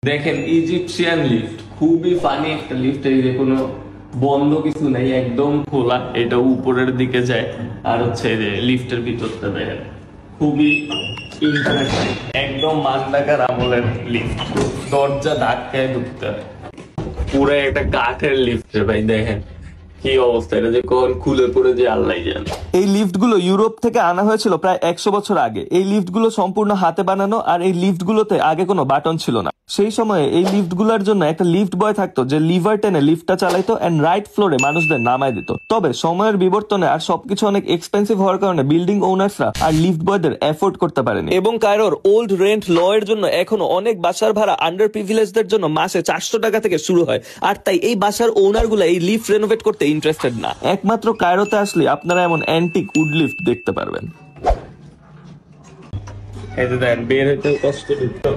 দেখেন Egyptian lift খুবই funny একটা লিফট। এই যে কোনো বন্ধ কিছু নাই, একদম খোলা, এটা উপরের দিকে যায়। আর হচ্ছে যে লিফটের ভিতরটা দেখেন খুবই ইন্টারেস্টিং, একদম মান্দাকার আমলের লিফট। দরজা ধাক্কায় ঢুকতে হয়, পুরো একটা কাঠের লিফট রে ভাই। দেখেন কি অবস্থা, এটা যে কখন খুলে পড়ে যে আল্লাহ জানে। এই লিফটগুলো ইউরোপ থেকে আনা হয়েছিল প্রায় 100 বছর আগে। এই লিফটগুলো সম্পূর্ণ হাতে বানানো, আর এই লিফটগুলোতে আগে কোনো বাটন ছিল না। সেই সময়ে এই লিফটগুলোর জন্য একটা লিফট বয় থাকতো যে লিভার টেনে লিফটটা চালাইতো এন্ড রাইট ফ্লোরে মানুষদের নামায় দিত। তবে সময়ের বিবর্তনে আর সবকিছু অনেক এক্সপেন্সিভ হওয়ার কারণে বিল্ডিং ওনার্সরা আর লিফট বয়দের এফোর্ড করতে পারেনি, এবং কায়রোর ওল্ড রেন্ট ল এর জন্য এখনো অনেক বাসার ভাড়া আন্ডার প্রিভিলেজদের জন্য মাসে 400 টাকা থেকে শুরু হয়। আর তাই এই বাসার ওনার গুলা এই লিফট রেনোভেট করতে ইন্টারেস্টেড না। একমাত্র কায়রোতে আসলে আপনারা এমন অ্যান্টিক উড লিফট দেখতে পারবেন। এই যে দেখেন বের হইতে কষ্ট হচ্ছে।